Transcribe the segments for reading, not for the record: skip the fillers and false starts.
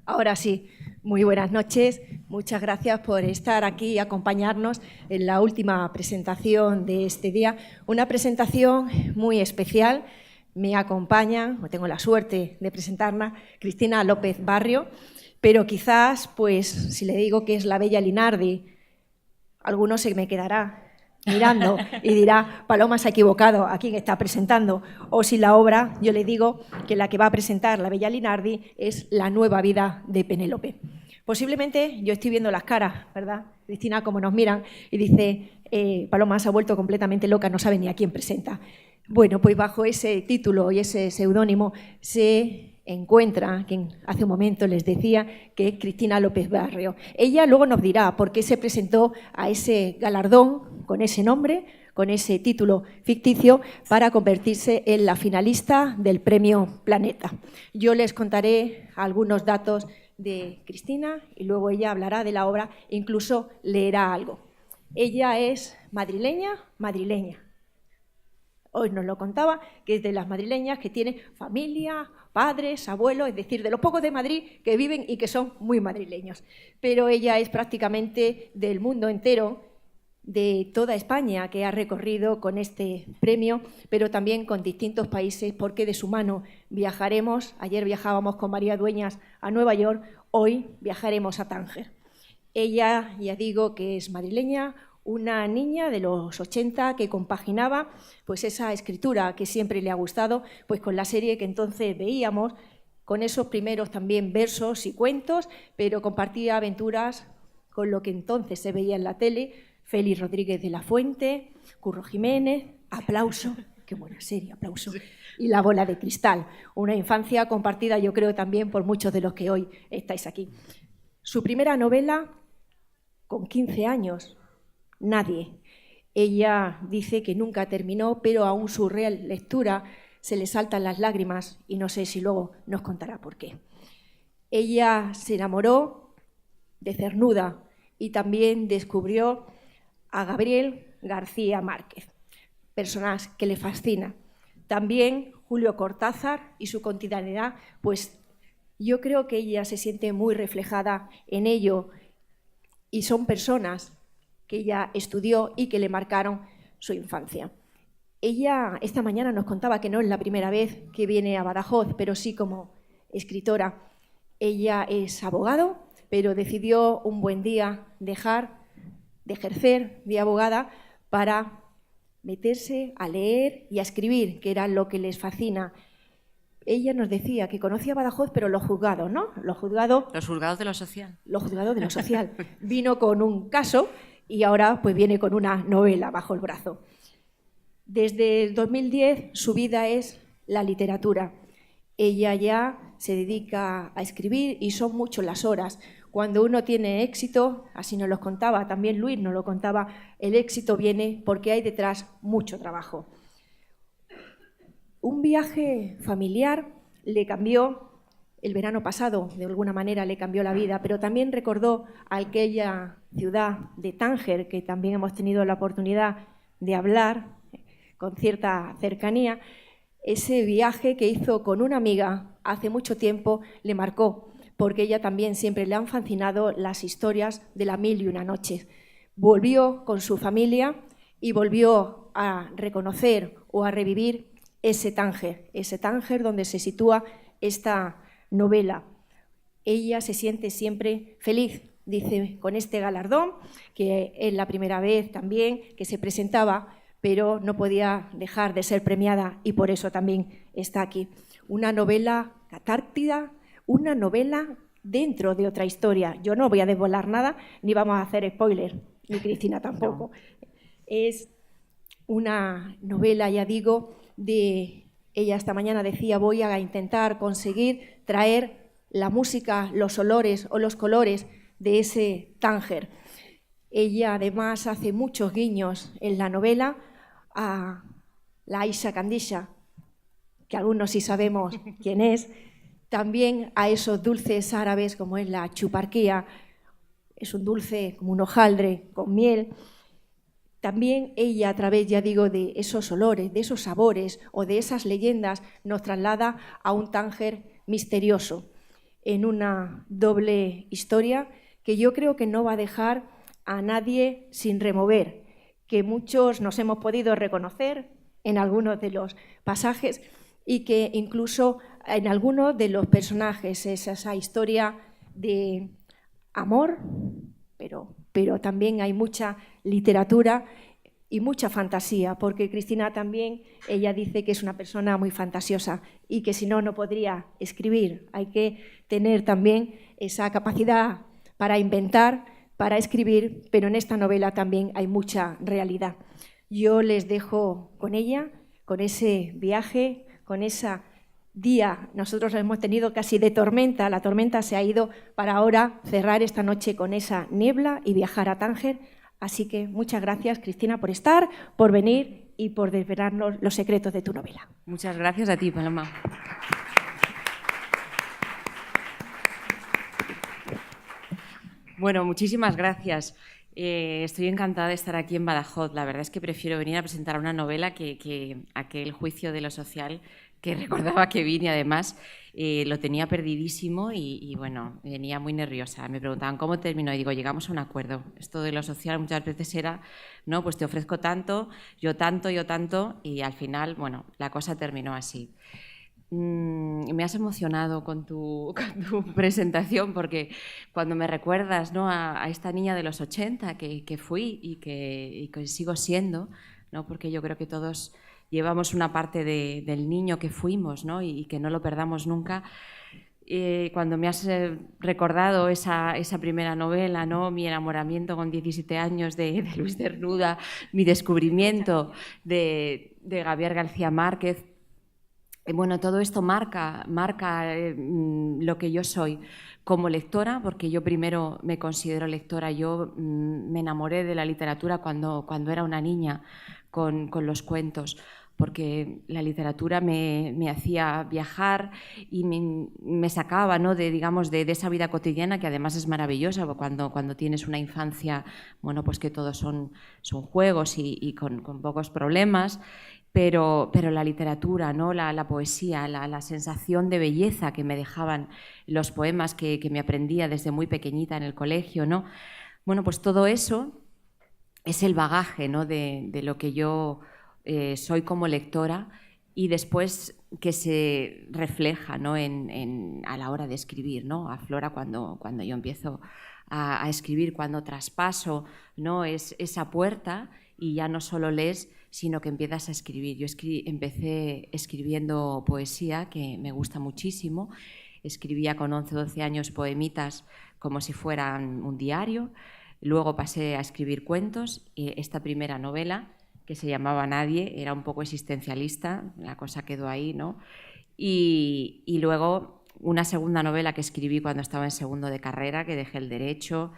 Ahora sí, muy buenas noches. Muchas gracias por estar aquí y acompañarnos en la última presentación de este día. Una presentación muy especial. Me acompañan, o tengo la suerte de presentarla, Cristina López Barrio, pero quizás, pues, si le digo que es la bella Linardi, alguno se me quedará mirando y dirá, Paloma se ha equivocado, ¿a quién está presentando? O si la obra, yo le digo que la que va a presentar la bella Linardi es La nueva vida de Penélope. Posiblemente yo estoy viendo las caras, ¿verdad, Cristina, como nos miran y dice, Paloma se ha vuelto completamente loca, no sabe ni a quién presenta. Bueno, pues bajo ese título y ese seudónimo se encuentra, quien hace un momento les decía, que es Cristina López Barrio. Ella luego nos dirá por qué se presentó a ese galardón con ese nombre, con ese título ficticio, para convertirse en la finalista del Premio Planeta. Yo les contaré algunos datos de Cristina y luego ella hablará de la obra e incluso leerá algo. Ella es madrileña. Hoy nos lo contaba, que es de las madrileñas que tiene familia, padres, abuelos, es decir, de los pocos de Madrid que viven y que son muy madrileños. Pero ella es prácticamente del mundo entero, de toda España, que ha recorrido con este premio, pero también con distintos países, porque de su mano viajaremos. Ayer viajábamos con María Dueñas a Nueva York, hoy viajaremos a Tánger. Ella, ya digo, que es madrileña, una niña de los 80 que compaginaba pues esa escritura que siempre le ha gustado pues con la serie que entonces veíamos, con esos primeros también versos y cuentos, pero compartía aventuras con lo que entonces se veía en la tele, Félix Rodríguez de la Fuente, Curro Jiménez, Aplauso, qué buena serie, Aplauso, y La bola de cristal, una infancia compartida yo creo también por muchos de los que hoy estáis aquí. Su primera novela, con 15 años, Nadie. Ella dice que nunca terminó, pero aún su real lectura se le saltan las lágrimas y no sé si luego nos contará por qué. Ella se enamoró de Cernuda y también descubrió a Gabriel García Márquez, personas que le fascinan. También Julio Cortázar y su cotidianidad, pues yo creo que ella se siente muy reflejada en ello y son personas que ella estudió y que le marcaron su infancia. Ella esta mañana nos contaba que no es la primera vez que viene a Badajoz, pero sí como escritora. Ella es abogado, pero decidió un buen día dejar de ejercer de abogada para meterse a leer y a escribir, que era lo que les fascina. Ella nos decía que conocía Badajoz, pero los juzgados, ¿no? Los juzgados de lo social. Los juzgados de lo social. Vino con un caso y ahora pues viene con una novela bajo el brazo. Desde el 2010 su vida es la literatura. Ella ya se dedica a escribir y son muchas las horas. Cuando uno tiene éxito, así nos lo contaba, también Luis nos lo contaba, el éxito viene porque hay detrás mucho trabajo. Un viaje familiar le cambió el verano pasado, de alguna manera le cambió la vida, pero también recordó a aquella ciudad de Tánger, que también hemos tenido la oportunidad de hablar con cierta cercanía. Ese viaje que hizo con una amiga hace mucho tiempo le marcó, porque ella también siempre le han fascinado las historias de la mil y una noches. Volvió con su familia y volvió a reconocer o a revivir ese Tánger donde se sitúa esta novela. Ella se siente siempre feliz, dice, con este galardón, que es la primera vez también que se presentaba, pero no podía dejar de ser premiada y por eso también está aquí. Una novela catártida, una novela dentro de otra historia. Yo no voy a desvelar nada, ni vamos a hacer spoiler, ni Cristina tampoco. No. Es una novela, ya digo, de... Ella esta mañana decía, voy a intentar conseguir traer la música, los olores o los colores de ese Tánger. Ella además hace muchos guiños en la novela a la Aisha Candisha, que algunos sí sabemos quién es, también a esos dulces árabes como es la chuparquía, es un dulce como un hojaldre con miel. También ella, a través, ya digo, de esos olores, de esos sabores o de esas leyendas, nos traslada a un Tánger misterioso. en una doble historia que yo creo que no va a dejar a nadie sin remover, que muchos nos hemos podido reconocer en algunos de los pasajes y que incluso en algunos de los personajes es esa historia de amor, pero también hay mucha literatura y mucha fantasía, porque Cristina también, ella dice que es una persona muy fantasiosa y que si no, no podría escribir. Hay que tener también esa capacidad para inventar, para escribir, pero en esta novela también hay mucha realidad. Yo les dejo con ella, con ese viaje, con ese día. Nosotros lo hemos tenido casi de tormenta, la tormenta se ha ido para ahora cerrar esta noche con esa niebla y viajar a Tánger. Así que muchas gracias, Cristina, por estar, por venir y por desvelarnos los secretos de tu novela. Muchas gracias a ti, Paloma. Bueno, muchísimas gracias. Estoy encantada de estar aquí en Badajoz. La verdad es que prefiero venir a presentar una novela que aquel juicio de lo social que recordaba que vine, además, lo tenía perdidísimo y bueno, venía muy nerviosa. Me preguntaban cómo terminó y digo, llegamos a un acuerdo. Esto de lo social muchas veces era, no, pues te ofrezco tanto, yo tanto y al final, bueno, la cosa terminó así. Me has emocionado con tu presentación porque cuando me recuerdas, ¿no?, a esta niña de los 80 que fui y que sigo siendo, ¿no?, porque yo creo que todos llevamos una parte del niño que fuimos, ¿no?, y que no lo perdamos nunca. Cuando me has recordado esa primera novela, ¿no?, mi enamoramiento con 17 años de Luis Cernuda, mi descubrimiento de Gabriel García Márquez, bueno, todo esto marca lo que yo soy como lectora, porque yo primero me considero lectora. Yo me enamoré de la literatura cuando era una niña con los cuentos, porque la literatura me hacía viajar y me sacaba, ¿no?, de esa vida cotidiana que además es maravillosa, cuando tienes una infancia, bueno, pues que todos son juegos y con pocos problemas. Pero la literatura, ¿no?, la poesía, la sensación de belleza que me dejaban los poemas que me aprendía desde muy pequeñita en el colegio, ¿no? Bueno, pues todo eso es el bagaje, ¿no?, de lo que yo soy como lectora y después que se refleja, ¿no?, a la hora de escribir, ¿no? Aflora cuando yo empiezo a escribir, cuando traspaso, ¿no?, es esa puerta y ya no solo lees, sino que empiezas a escribir. Yo empecé escribiendo poesía, que me gusta muchísimo. Escribía con 11 o 12 años poemitas como si fueran un diario. Luego pasé a escribir cuentos. Esta primera novela, que se llamaba Nadie, era un poco existencialista, la cosa quedó ahí, ¿no? Y luego una segunda novela que escribí cuando estaba en segundo de carrera, que dejé el derecho,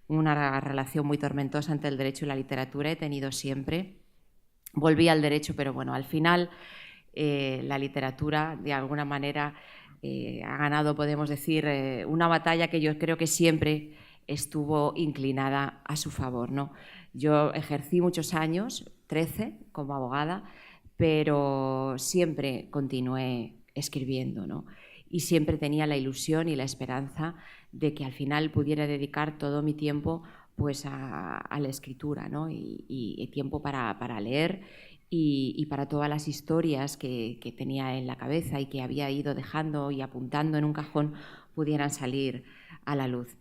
una relación muy tormentosa entre el derecho y la literatura he tenido siempre. Volví al derecho, pero bueno, al final la literatura de alguna manera ha ganado, podemos decir, una batalla que yo creo que siempre estuvo inclinada a su favor, ¿no? Yo ejercí muchos años, 13, como abogada, pero siempre continué escribiendo, ¿no? Y siempre tenía la ilusión y la esperanza de que al final pudiera dedicar todo mi tiempo pues a la escritura, ¿no? Y tiempo para leer y para todas las historias que tenía en la cabeza y que había ido dejando y apuntando en un cajón pudieran salir a la luz.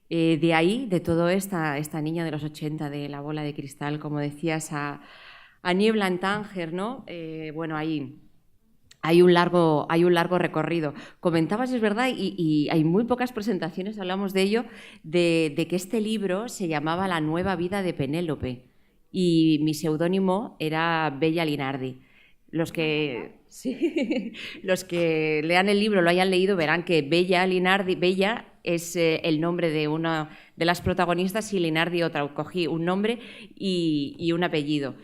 De ahí, de todo esta niña de los 80, de la bola de cristal, como decías, a Niebla en Tánger, ¿no? Bueno, ahí hay un largo recorrido. Comentabas, es verdad, y hay muy pocas presentaciones, hablamos de ello, de que este libro se llamaba La nueva vida de Penélope y mi seudónimo era Bella Linardi. Los que lean el libro, lo hayan leído, verán que Bella Linardi, Bella es el nombre de una de las protagonistas y Linardi otra. Cogí un nombre y un apellido.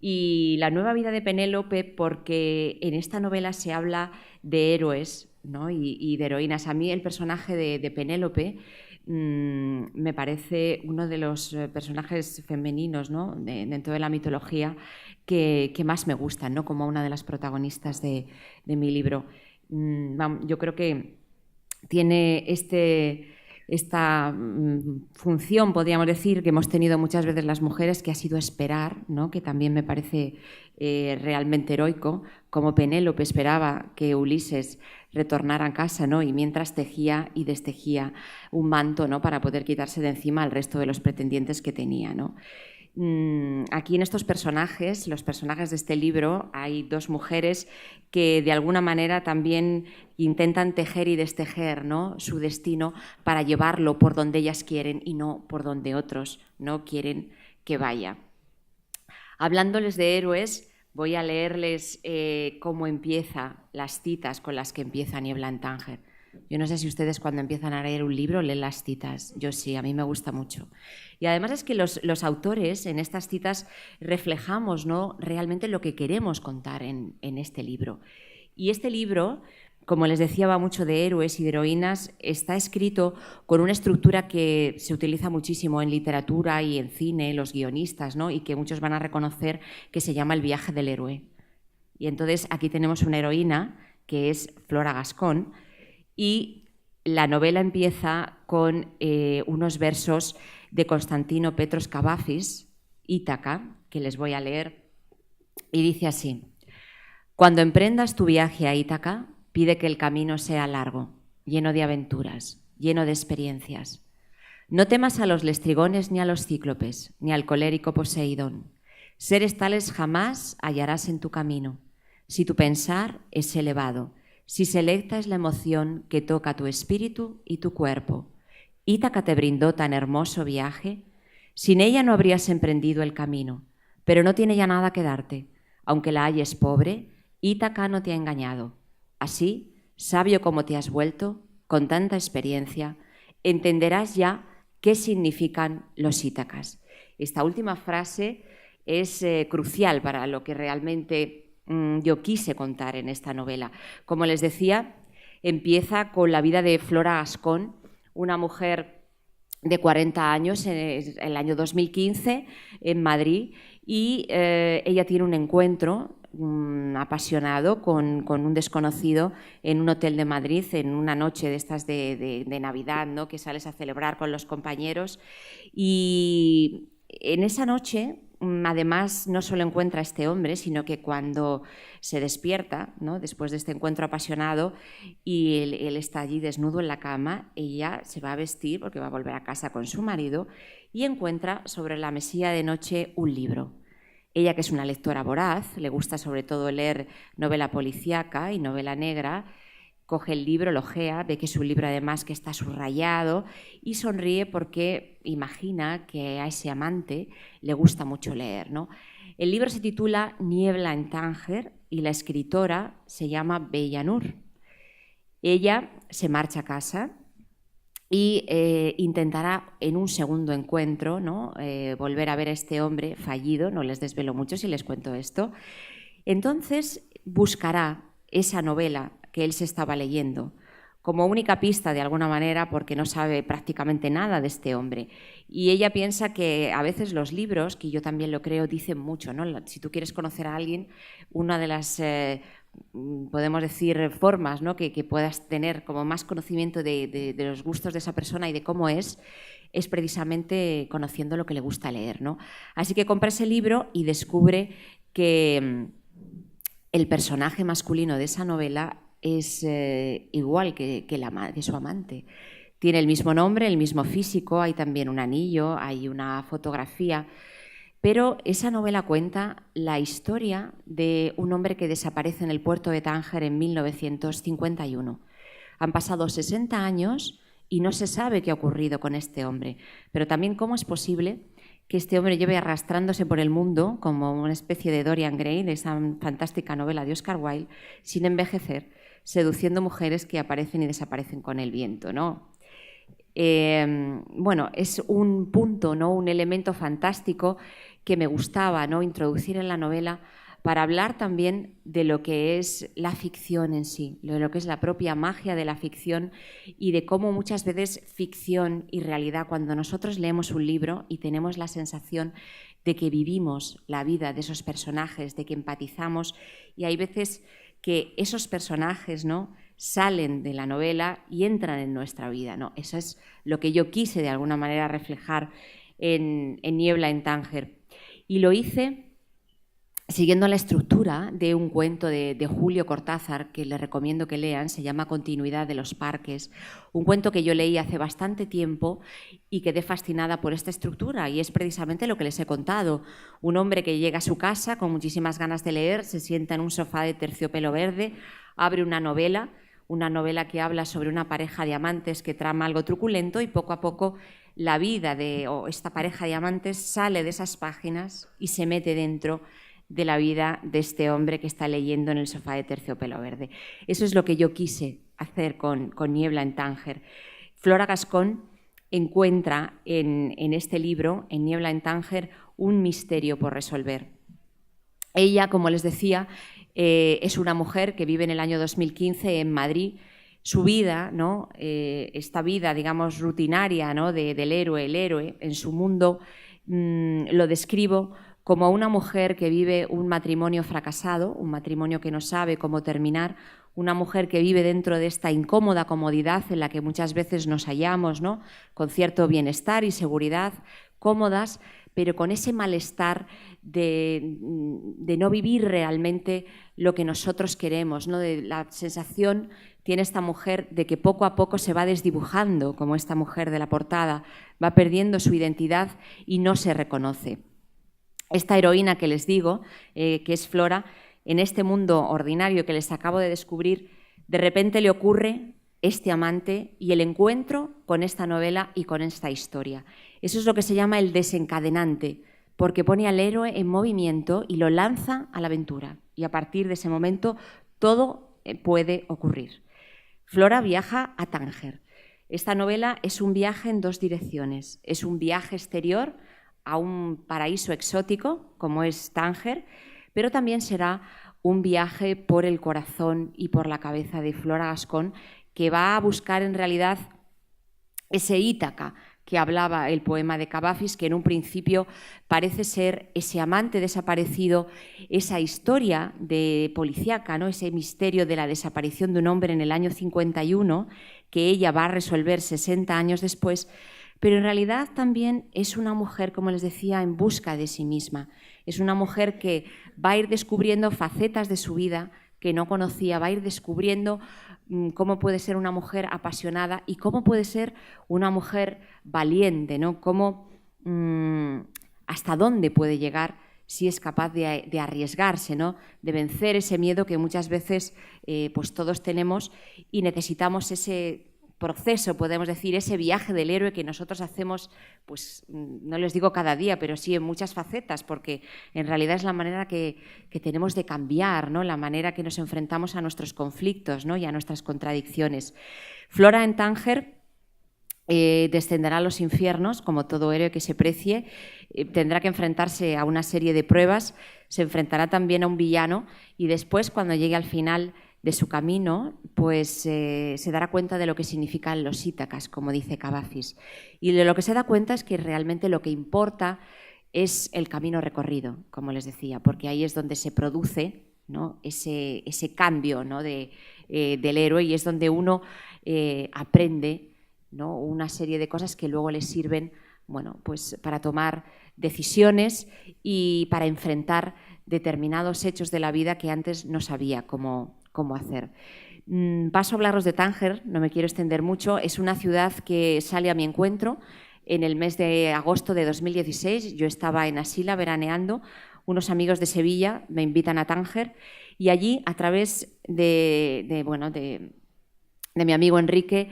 Y La nueva vida de Penélope, porque en esta novela se habla de héroes, ¿no?, y de heroínas. A mí el personaje de Penélope me parece uno de los personajes femeninos, ¿no?, dentro de la mitología que más me gustan, ¿no?, como una de las protagonistas de mi libro. Yo creo que tiene esta función, podríamos decir, que hemos tenido muchas veces las mujeres, que ha sido esperar, ¿no? Que también me parece realmente heroico, como Penélope esperaba que Ulises retornara a casa, ¿no? Y mientras tejía y destejía un manto, ¿no? Para poder quitarse de encima al resto de los pretendientes que tenía, ¿no? Aquí en estos personajes, los personajes de este libro, hay dos mujeres que de alguna manera también intentan tejer y destejer, ¿no? Su destino para llevarlo por donde ellas quieren y no por donde otros no quieren que vaya. Hablándoles de héroes, voy a leerles cómo empieza las citas con las que empieza Niebla en Tánger. Yo no sé si ustedes cuando empiezan a leer un libro leen las citas. Yo sí, a mí me gusta mucho. Y además es que los autores en estas citas reflejamos, ¿no? realmente lo que queremos contar en este libro. Y este libro, como les decía, va mucho de héroes y de heroínas, está escrito con una estructura que se utiliza muchísimo en literatura y en cine, los guionistas, ¿no? Y que muchos van a reconocer, que se llama el viaje del héroe. Y entonces aquí tenemos una heroína que es Flora Gascón, y la novela empieza con unos versos de Constantino Petros Kavafis, Ítaca, que les voy a leer, y dice así: cuando emprendas tu viaje a Ítaca, pide que el camino sea largo, lleno de aventuras, lleno de experiencias. No temas a los lestrigones ni a los cíclopes, ni al colérico Poseidón. Seres tales jamás hallarás en tu camino, si tu pensar es elevado, si selecta es la emoción que toca tu espíritu y tu cuerpo. Ítaca te brindó tan hermoso viaje, sin ella no habrías emprendido el camino, pero no tiene ya nada que darte. Aunque la halles pobre, Ítaca no te ha engañado. Así, sabio como te has vuelto, con tanta experiencia, entenderás ya qué significan los Ítacas. Esta última frase es crucial para lo que realmente yo quise contar en esta novela. Como les decía, empieza con la vida de Flora Gascón, una mujer de 40 años en el año 2015 en Madrid, y ella tiene un encuentro apasionado con un desconocido en un hotel de Madrid, en una noche de estas de Navidad, ¿no? Que sales a celebrar con los compañeros, y en esa noche además no solo encuentra a este hombre, sino que cuando se despierta, ¿no? Después de este encuentro apasionado, y él está allí desnudo en la cama, ella se va a vestir porque va a volver a casa con su marido, y encuentra sobre la mesilla de noche un libro. Ella, que es una lectora voraz, le gusta sobre todo leer novela policíaca y novela negra, coge el libro, lo ojea, ve que es un libro además que está subrayado, y sonríe porque imagina que a ese amante le gusta mucho leer, ¿no? El libro se titula Niebla en Tánger y la escritora se llama Bellanur. Ella se marcha a casa y intentará en un segundo encuentro, ¿no? Volver a ver a este hombre fallido. No les desvelo mucho si les cuento esto. Entonces buscará esa novela que él se estaba leyendo como única pista, de alguna manera, porque no sabe prácticamente nada de este hombre. Y ella piensa que a veces los libros, que yo también lo creo, dicen mucho, ¿no? Si tú quieres conocer a alguien, una de las, podemos decir, formas, ¿no? que puedas tener como más conocimiento de los gustos de esa persona y de cómo es precisamente conociendo lo que le gusta leer, ¿no? Así que compra ese libro y descubre que el personaje masculino de esa novela es igual que su amante. Tiene el mismo nombre, el mismo físico, hay también un anillo, hay una fotografía, pero esa novela cuenta la historia de un hombre que desaparece en el puerto de Tánger en 1951. Han pasado 60 años y no se sabe qué ha ocurrido con este hombre, pero también cómo es posible que este hombre lleve arrastrándose por el mundo como una especie de Dorian Gray, de esa fantástica novela de Oscar Wilde, sin envejecer, seduciendo mujeres que aparecen y desaparecen con el viento, ¿no? Bueno, es un punto, ¿no? Un elemento fantástico que me gustaba, ¿no? Introducir en la novela para hablar también de lo que es la ficción en sí, de lo que es la propia magia de la ficción y de cómo muchas veces ficción y realidad, cuando nosotros leemos un libro y tenemos la sensación de que vivimos la vida de esos personajes, de que empatizamos, y hay veces que esos personajes, ¿no? salen de la novela y entran en nuestra vida, ¿no? Eso es lo que yo quise de alguna manera reflejar en Niebla en Tánger. Y lo hice siguiendo la estructura de un cuento de Julio Cortázar, que les recomiendo que lean, se llama Continuidad de los parques, un cuento que yo leí hace bastante tiempo y quedé fascinada por esta estructura, y es precisamente lo que les he contado. Un hombre que llega a su casa con muchísimas ganas de leer, se sienta en un sofá de terciopelo verde, abre una novela que habla sobre una pareja de amantes que trama algo truculento, y poco a poco la vida de esta pareja de amantes sale de esas páginas y se mete dentro de la vida de este hombre que está leyendo en el sofá de terciopelo verde. Eso es lo que yo quise hacer con Niebla en Tánger. Flora Gascón encuentra en este libro, en Niebla en Tánger, un misterio por resolver. Ella, como les decía, es una mujer que vive en el año 2015 en Madrid. Su vida, ¿no? Esta vida, digamos, rutinaria, ¿no? del héroe, el héroe, en su mundo, lo describo como una mujer que vive un matrimonio fracasado, un matrimonio que no sabe cómo terminar, una mujer que vive dentro de esta incómoda comodidad en la que muchas veces nos hallamos, ¿no? Con cierto bienestar y seguridad, cómodas, pero con ese malestar de no vivir realmente lo que nosotros queremos, ¿no? De la sensación tiene esta mujer de que poco a poco se va desdibujando, como esta mujer de la portada, va perdiendo su identidad y no se reconoce. Esta heroína que les digo, que es Flora, en este mundo ordinario que les acabo de descubrir, de repente le ocurre este amante y el encuentro con esta novela y con esta historia. Eso es lo que se llama el desencadenante, porque pone al héroe en movimiento y lo lanza a la aventura. Y a partir de ese momento todo puede ocurrir. Flora viaja a Tánger. Esta novela es un viaje en dos direcciones. Es un viaje exterior a un paraíso exótico, como es Tánger, pero también será un viaje por el corazón y por la cabeza de Flora Gascón, que va a buscar en realidad ese Ítaca que hablaba el poema de Cavafis, que en un principio parece ser ese amante desaparecido, esa historia de policíaca, ¿no? Ese misterio de la desaparición de un hombre en el año 51, que ella va a resolver 60 años después. Pero en realidad también es una mujer, como les decía, en busca de sí misma. Es una mujer que va a ir descubriendo facetas de su vida que no conocía, va a ir descubriendo cómo puede ser una mujer apasionada y cómo puede ser una mujer valiente, ¿no? Cómo, hasta dónde puede llegar si es capaz de arriesgarse, ¿no? De vencer ese miedo que muchas veces pues todos tenemos, y necesitamos ese proceso, podemos decir, ese viaje del héroe que nosotros hacemos, pues no les digo cada día, pero sí en muchas facetas, porque en realidad es la manera que tenemos de cambiar, ¿no? La manera que nos enfrentamos a nuestros conflictos, ¿no? Y a nuestras contradicciones. Flora en Tánger descenderá a los infiernos, como todo héroe que se precie, tendrá que enfrentarse a una serie de pruebas, se enfrentará también a un villano, y después, cuando llegue al final de su camino, pues se dará cuenta de lo que significan los Ítacas, como dice Cavafis. Y de lo que se da cuenta es que realmente lo que importa es el camino recorrido, como les decía, porque ahí es donde se produce, ¿no? ese cambio, ¿no? del héroe, y es donde uno aprende, ¿no? Una serie de cosas que luego le sirven, bueno, pues para tomar decisiones y para enfrentar determinados hechos de la vida que antes no sabía cómo hacer. Paso a hablaros de Tánger, no me quiero extender mucho. Es una ciudad que sale a mi encuentro en el mes de agosto de 2016. Yo estaba en Asila veraneando, unos amigos de Sevilla me invitan a Tánger, y allí, a través de mi amigo Enrique,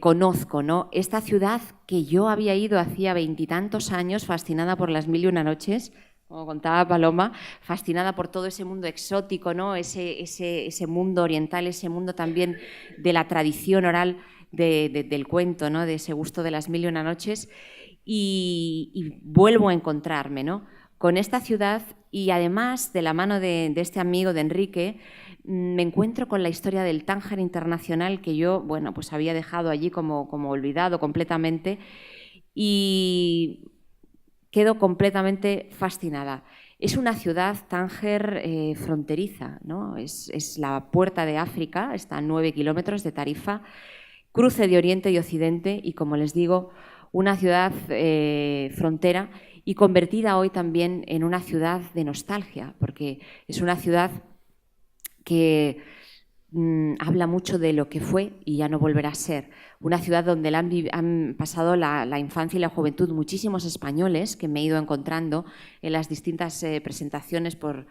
conozco, ¿no? esta ciudad que yo había ido hacía 20 y tantos años, fascinada por las 1000 y una noches, como contaba Paloma, fascinada por todo ese mundo exótico, ¿no? ese mundo oriental, ese mundo también de la tradición oral del cuento, ¿no? De ese gusto de las 1000 y una noches, y vuelvo a encontrarme, ¿no? con esta ciudad, y además, de la mano de este amigo de Enrique, me encuentro con la historia del Tánger Internacional, que yo, bueno, pues había dejado allí como olvidado completamente, y quedo completamente fascinada. Es una ciudad, Tánger, fronteriza, ¿no? Es la puerta de África, está a 9 kilómetros de Tarifa, cruce de Oriente y Occidente y, como les digo, una ciudad frontera y convertida hoy también en una ciudad de nostalgia, porque es una ciudad que habla mucho de lo que fue y ya no volverá a ser. Una ciudad donde han pasado la infancia y la juventud muchísimos españoles que me he ido encontrando en las distintas presentaciones por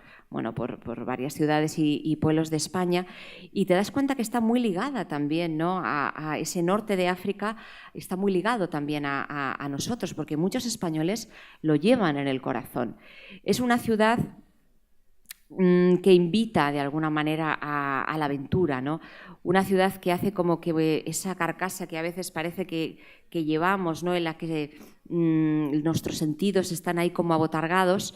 varias ciudades y pueblos de España, y te das cuenta que está muy ligada también, ¿no?, a ese norte de África, está muy ligado también a nosotros, porque muchos españoles lo llevan en el corazón. Es una ciudad que invita de alguna manera a la aventura, ¿no? Una ciudad que hace como que esa carcasa que a veces parece que llevamos, ¿no?, en la que nuestros sentidos están ahí como abotargados,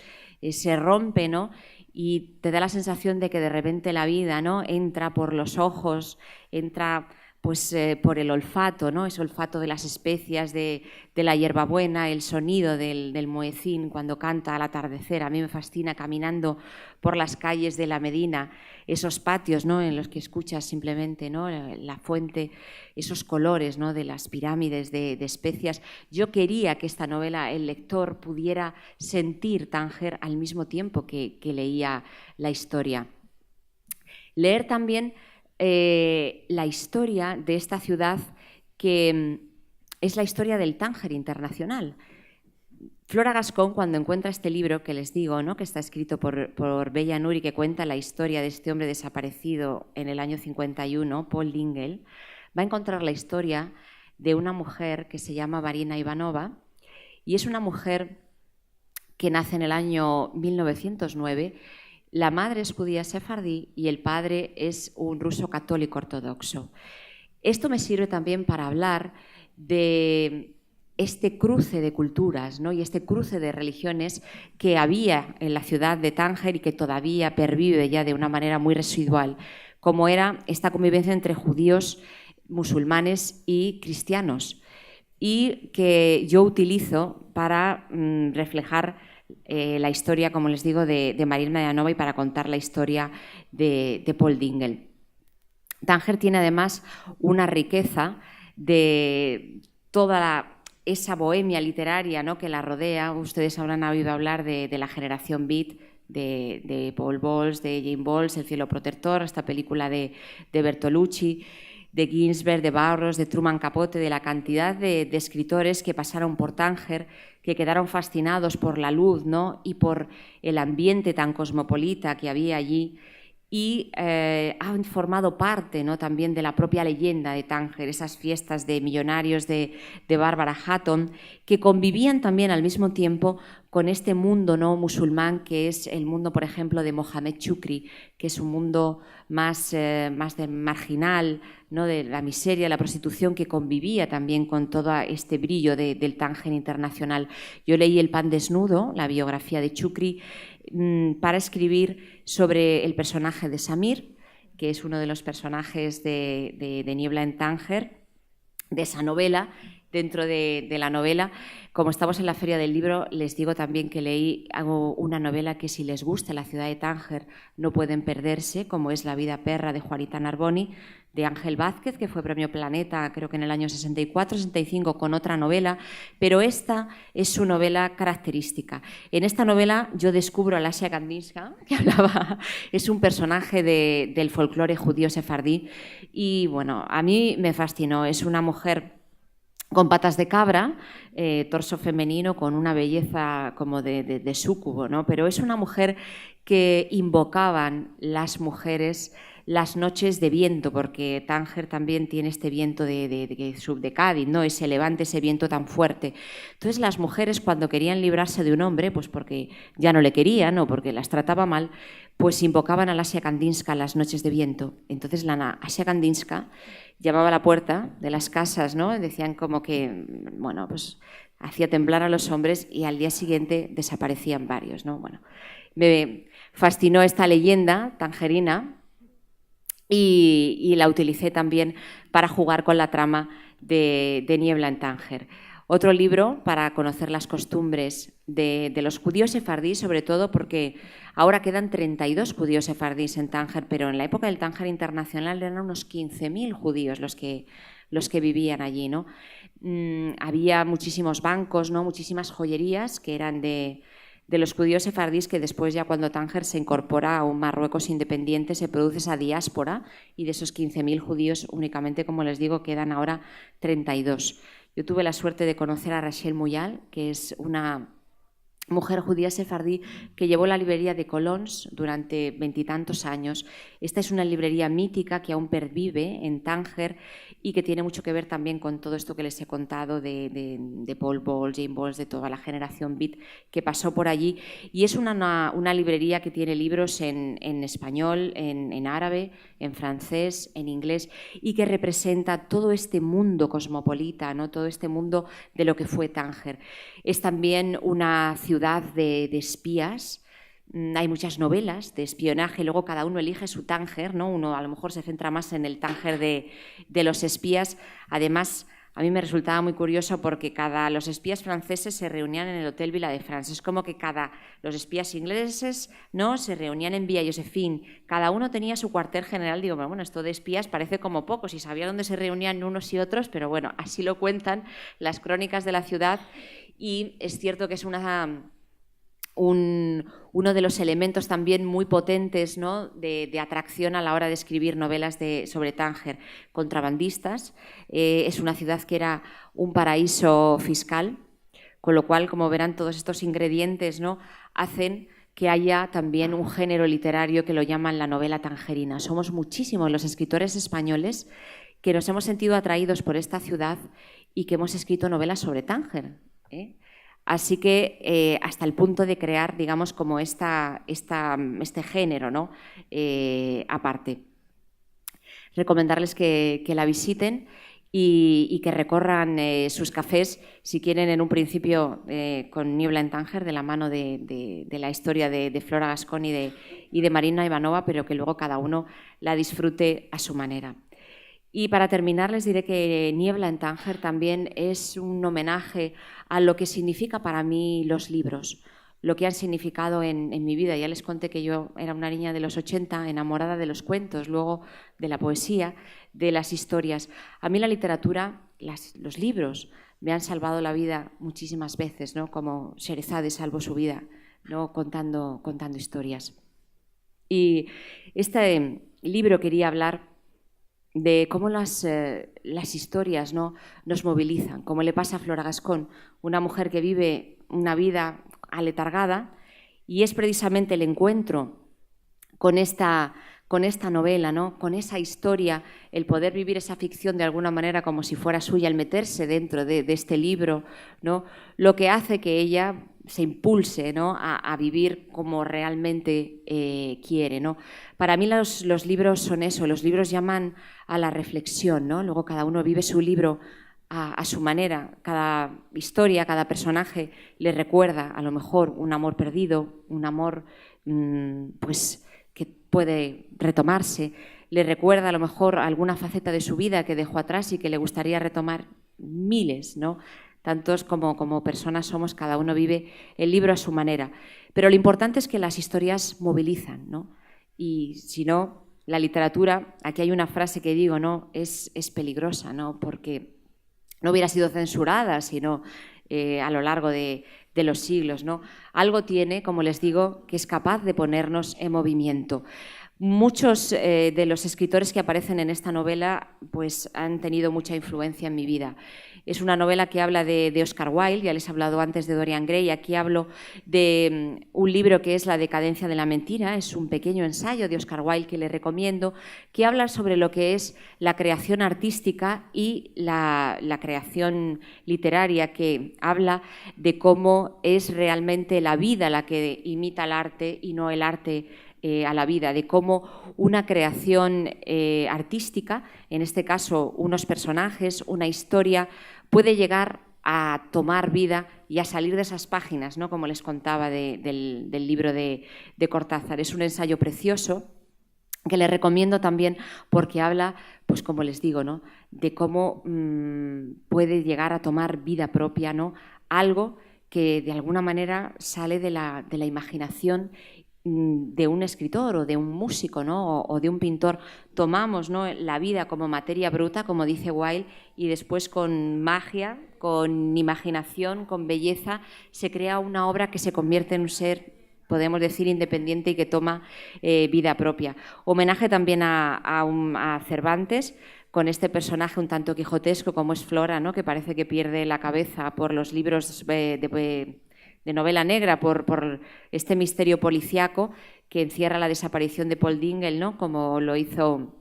se rompe, ¿no?, y te da la sensación de que de repente la vida, ¿no?, entra por los ojos, entra pues por el olfato, ¿no?, ese olfato de las especias, de la hierbabuena, el sonido del muecín cuando canta al atardecer. A mí me fascina caminando por las calles de la Medina, esos patios, ¿no?, en los que escuchas simplemente, ¿no?, la fuente, esos colores, ¿no?, de las pirámides de especias. Yo quería que esta novela el lector pudiera sentir Tánger al mismo tiempo que leía la historia. Leer también la historia de esta ciudad, que es la historia del Tánger internacional. Flora Gascón, cuando encuentra este libro que les digo, ¿no?, que está escrito por Bella Nuri, que cuenta la historia de este hombre desaparecido en el año 51, Paul Dingle, va a encontrar la historia de una mujer que se llama Marina Ivanova, y es una mujer que nace en el año 1909. La madre es judía sefardí y el padre es un ruso católico ortodoxo. Esto me sirve también para hablar de este cruce de culturas, ¿no?, y este cruce de religiones que había en la ciudad de Tánger y que todavía pervive ya de una manera muy residual, como era esta convivencia entre judíos, musulmanes y cristianos, y que yo utilizo para reflejar la historia, como les digo, de Marina Ivanova y para contar la historia de Paul Dingle. Tánger tiene además una riqueza de toda esa bohemia literaria, ¿no?, que la rodea. Ustedes habrán oído hablar de la generación Beat, de Paul Bowles, de Jane Bowles, El cielo protector, esta película de Bertolucci, de Ginsberg, de Burroughs, de Truman Capote, de la cantidad de escritores que pasaron por Tánger, que quedaron fascinados por la luz, ¿no?, y por el ambiente tan cosmopolita que había allí, y han formado parte, ¿no?, también de la propia leyenda de Tánger, esas fiestas de millonarios de Barbara Hatton, que convivían también al mismo tiempo con este mundo, ¿no?, musulmán, que es el mundo, por ejemplo, de Mohamed Chukri, que es un mundo más marginal, ¿no?, de la miseria, la prostitución, que convivía también con todo este brillo del Tánger internacional. Yo leí El pan desnudo, la biografía de Chukri, para escribir sobre el personaje de Samir, que es uno de los personajes de Niebla en Tánger, de esa novela. Dentro de la novela, como estamos en la Feria del Libro, les digo también que hago una novela que, si les gusta la ciudad de Tánger, no pueden perderse, como es La vida perra, de Juanita Narboni, de Ángel Vázquez, que fue Premio Planeta, creo que en el año 64-65, con otra novela, pero esta es su novela característica. En esta novela yo descubro a Lasia Kandinska, que es un personaje del folclore judío sefardí, y bueno, a mí me fascinó. Es una mujer con patas de cabra, torso femenino, con una belleza como de súcubo, ¿no? Pero es una mujer que invocaban las mujeres las noches de viento, porque Tánger también tiene este viento de Cádiz, ¿no?, ese levante, ese viento tan fuerte. Entonces las mujeres, cuando querían librarse de un hombre, pues porque ya no le querían o porque las trataba mal, pues invocaban a la Asia Kandinska las noches de viento. Entonces la Asia Kandinska llamaba a la puerta de las casas, ¿no?, decían como que, bueno, pues hacía temblar a los hombres, y al día siguiente desaparecían varios, ¿no? Bueno, me fascinó esta leyenda tangerina, y la utilicé también para jugar con la trama de Niebla en Tánger. Otro libro para conocer las costumbres de los judíos sefardíes, sobre todo porque ahora quedan 32 judíos sefardíes en Tánger, pero en la época del Tánger Internacional eran unos 15.000 judíos los que vivían allí, ¿no? Había muchísimos bancos, ¿no? Muchísimas joyerías que eran de los judíos sefardíes, que después, ya cuando Tánger se incorpora a un Marruecos independiente, se produce esa diáspora, y de esos 15.000 judíos únicamente, como les digo, quedan ahora 32. Yo tuve la suerte de conocer a Rachel Muyal, que es una mujer judía sefardí que llevó la librería de Colons durante 20 y tantos años. Esta es una librería mítica que aún pervive en Tánger y que tiene mucho que ver también con todo esto que les he contado de Paul Bowles, Jane Bowles, de toda la generación beat que pasó por allí. Y es una librería que tiene libros en español, en árabe, en francés, en inglés, y que representa todo este mundo cosmopolita, ¿no? Todo este mundo de lo que fue Tánger. Es también una ciudad de espías. Hay muchas novelas de espionaje, luego cada uno elige su Tánger, ¿no? Uno a lo mejor se centra más en el Tánger de los espías. Además, a mí me resultaba muy curioso porque los espías franceses se reunían en el Hotel Villa de France. Es como que los espías ingleses, ¿no?, se reunían en Villa Josephine. Cada uno tenía su cuartel general. Digo, bueno, esto de espías parece como poco, si sabía dónde se reunían unos y otros, pero bueno, así lo cuentan las crónicas de la ciudad. Y es cierto que es uno de los elementos también muy potentes, ¿no?, de atracción a la hora de escribir novelas sobre Tánger. Contrabandistas, es una ciudad que era un paraíso fiscal, con lo cual, como verán, todos estos ingredientes, ¿no?, hacen que haya también un género literario que lo llaman la novela tangerina. Somos muchísimos los escritores españoles que nos hemos sentido atraídos por esta ciudad y que hemos escrito novelas sobre Tánger, ¿eh? Así que hasta el punto de crear, digamos, como este género, ¿no?, aparte. Recomendarles que la visiten y que recorran sus cafés, si quieren, en un principio con Niebla en Tánger, de la mano de la historia de Flora Gascón y de Marina Ivanova, pero que luego cada uno la disfrute a su manera. Y para terminar les diré que Niebla en Tánger también es un homenaje a lo que significa para mí los libros, lo que han significado en mi vida. Ya les conté que yo era una niña de los 80, enamorada de los cuentos, luego de la poesía, de las historias. A mí la literatura, los libros, me han salvado la vida muchísimas veces, ¿no?, como Sherezade salvó su vida, ¿no?, contando historias. Y este libro quería hablar de cómo las historias, ¿no?, nos movilizan, como le pasa a Flora Gascón, una mujer que vive una vida aletargada, y es precisamente el encuentro con esta novela, ¿no?, con esa historia, el poder vivir esa ficción de alguna manera como si fuera suya, el meterse dentro de este libro, ¿no?, lo que hace que ella se impulse, ¿no?, a vivir como realmente quiere, ¿no? Para mí los libros son eso, los libros llaman a la reflexión, ¿no? Luego cada uno vive su libro a su manera. Cada historia, cada personaje le recuerda a lo mejor un amor perdido, un amor pues que puede retomarse, le recuerda a lo mejor alguna faceta de su vida que dejó atrás y que le gustaría retomar. Miles, ¿no? Tantos como personas somos, cada uno vive el libro a su manera. Pero lo importante es que las historias movilizan, ¿no? Y si no, la literatura, aquí hay una frase que digo, ¿no?, es peligrosa, ¿no?, porque no hubiera sido censurada, sino a lo largo de los siglos, ¿no? Algo tiene, como les digo, que es capaz de ponernos en movimiento. Muchos de los escritores que aparecen en esta novela pues, han tenido mucha influencia en mi vida. Es una novela que habla de Oscar Wilde, ya les he hablado antes de Dorian Gray. Aquí hablo de un libro que es La decadencia de la mentira, es un pequeño ensayo de Oscar Wilde que les recomiendo, que habla sobre lo que es la creación artística y la creación literaria, que habla de cómo es realmente la vida la que imita al arte y no el arte a la vida, de cómo una creación artística, en este caso unos personajes, una historia, puede llegar a tomar vida y a salir de esas páginas, ¿no?, como les contaba del libro de Cortázar. Es un ensayo precioso que le recomiendo también porque habla, pues como les digo, ¿no?, de cómo puede llegar a tomar vida propia, ¿no?, algo que de alguna manera sale de la imaginación de un escritor o de un músico, ¿no?, o de un pintor. Tomamos, ¿no?, la vida como materia bruta, como dice Wilde, y después con magia, con imaginación, con belleza, se crea una obra que se convierte en un ser, podemos decir, independiente y que toma vida propia. Homenaje también a Cervantes, con este personaje un tanto quijotesco como es Flora, ¿no?, que parece que pierde la cabeza por los libros de novela negra, por este misterio policíaco que encierra la desaparición de Paul Dingle, ¿no?, como lo hizo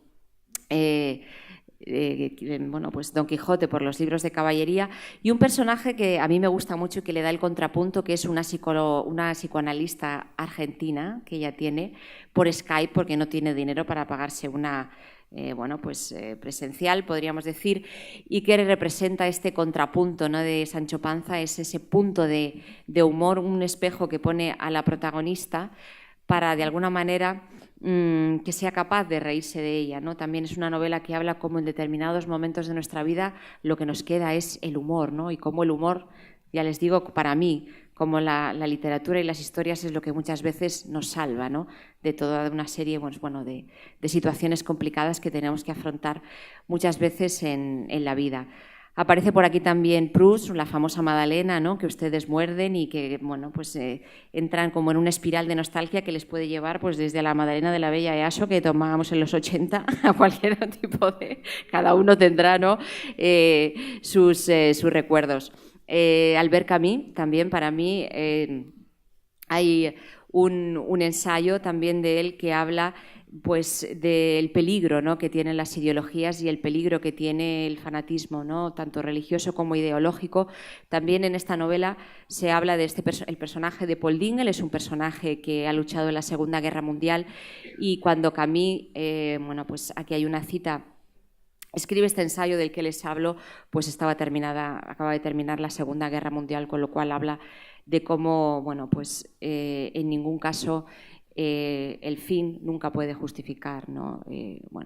bueno, pues Don Quijote por los libros de caballería, y un personaje que a mí me gusta mucho y que le da el contrapunto, que es una psicoanalista argentina que ella tiene por Skype porque no tiene dinero para pagarse una presencial, podríamos decir, y que representa este contrapunto, ¿no?, de Sancho Panza, es ese punto de humor, un espejo que pone a la protagonista para, de alguna manera, que sea capaz de reírse de ella, ¿no? También es una novela que habla cómo en determinados momentos de nuestra vida lo que nos queda es el humor, ¿no? Y cómo el humor, ya les digo, para mí, como la literatura y las historias es lo que muchas veces nos salva, ¿no?, de toda una serie de situaciones complicadas que tenemos que afrontar muchas veces en la vida. Aparece por aquí también Proust, la famosa Madalena, ¿no?, que ustedes muerden y que entran como en una espiral de nostalgia que les puede llevar pues desde la Madalena de la Bella Easo que tomábamos en los 80 a cualquier tipo de... Cada uno tendrá, ¿no?, sus recuerdos. Albert Camus, también para mí hay un ensayo también de él que habla pues del peligro, ¿no?, que tienen las ideologías y el peligro que tiene el fanatismo, ¿no?, tanto religioso como ideológico. También en esta novela se habla de el personaje de Paul Dingle, es un personaje que ha luchado en la Segunda Guerra Mundial, y cuando Camus, pues aquí hay una cita, escribe este ensayo del que les hablo, pues acaba de terminar la Segunda Guerra Mundial, con lo cual habla de cómo, en ningún caso el fin nunca puede justificar, ¿no?,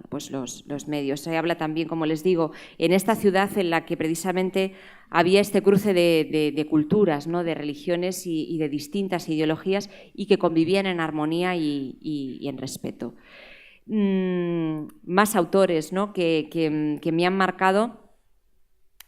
pues los medios. Se habla también, como les digo, en esta ciudad en la que precisamente había este cruce de culturas, ¿no?, de religiones y de distintas ideologías, y que convivían en armonía y en respeto. Más autores, ¿no?, que me han marcado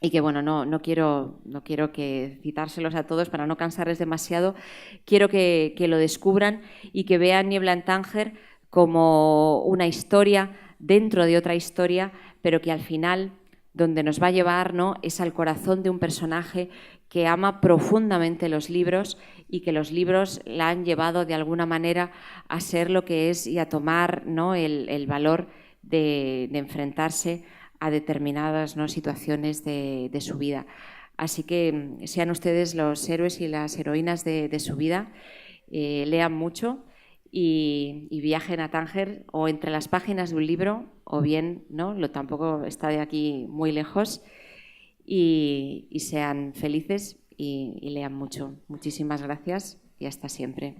y que no quiero que citárselos a todos para no cansarles demasiado. Quiero que lo descubran y que vean Niebla en Tánger como una historia dentro de otra historia, pero que al final donde nos va a llevar, ¿no?, es al corazón de un personaje que ama profundamente los libros y que los libros la han llevado de alguna manera a ser lo que es y a tomar, ¿no?, el valor de enfrentarse a determinadas, ¿no?, situaciones de su vida. Así que sean ustedes los héroes y las heroínas de su vida, lean mucho y viajen a Tánger o entre las páginas de un libro, o bien, ¿no?, tampoco está de aquí muy lejos, y sean felices y lean mucho. Muchísimas gracias y hasta siempre.